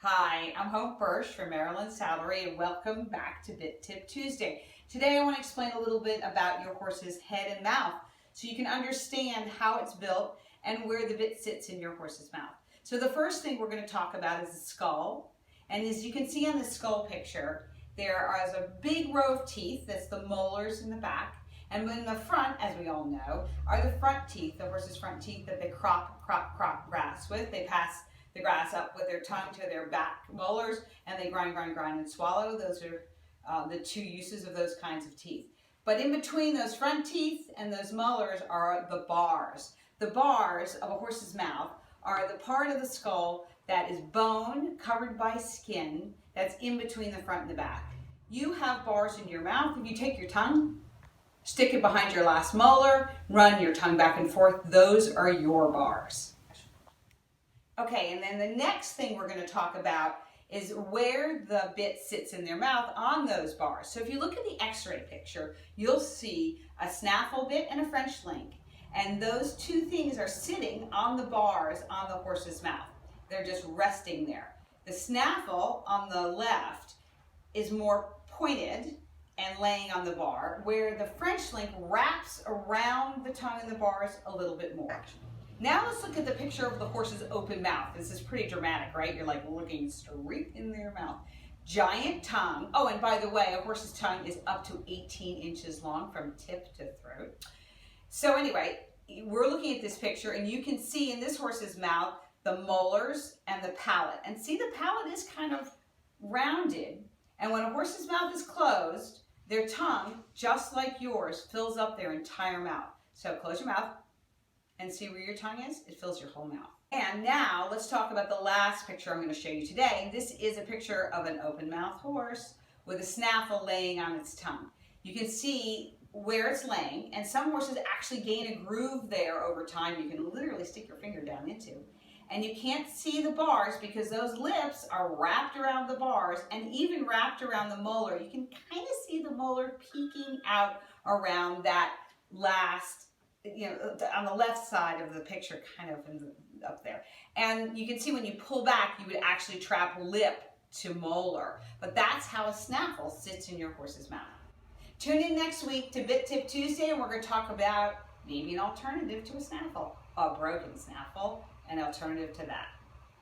Hi, I'm Hope Bursch from Maryland Saddlery and welcome back to Bit Tip Tuesday. Today I want to explain a little bit about your horse's head and mouth so you can understand how it's built and where the bit sits in your horse's mouth. So the first thing we're going to talk about is the skull. And as you can see on the skull picture, there is a big row of teeth, that's the molars in the back. And in the front, as we all know, are the front teeth, the horse's front teeth that they crop grass with. They pass the grass up with their tongue to their back molars and they grind and swallow. Those are the two uses of those kinds of teeth. But in between those front teeth and those molars are the bars. The bars of a horse's mouth are the part of the skull that is bone covered by skin that's in between the front and the back. You have bars in your mouth. If you take your tongue, stick it behind your last molar, run your tongue back and forth, those are your bars. Okay, and then the next thing we're going to talk about is where the bit sits in their mouth on those bars. So if you look at the x-ray picture, you'll see a snaffle bit and a French link. And those two things are sitting on the bars on the horse's mouth. They're just resting there. The snaffle on the left is more pointed and laying on the bar, where the French link wraps around the tongue and the bars a little bit more. Now let's look at the picture of the horse's open mouth. This is pretty dramatic, right? You're like looking straight in their mouth. Giant tongue. Oh, and by the way, a horse's tongue is up to 18 inches long from tip to throat. So anyway, we're looking at this picture and you can see in this horse's mouth the molars and the palate. And see, the palate is kind of rounded. And when a horse's mouth is closed, their tongue, just like yours, fills up their entire mouth. So close your mouth and see where your tongue is. It fills your whole mouth. And now let's talk about the last picture I'm going to show you today. This is a picture of an open mouth horse with a snaffle laying on its tongue. You can see where it's laying, and some horses actually gain a groove there over time you can literally stick your finger down into. And you can't see the bars because those lips are wrapped around the bars and even wrapped around the molar. You can kind of see the molar peeking out around that last, on the left side of the picture, kind of up there. And you can see when you pull back, you would actually trap lip to molar. But that's how a snaffle sits in your horse's mouth. Tune in next week to Bit Tip Tuesday, and we're going to talk about maybe an alternative to a snaffle, a broken snaffle, an alternative to that.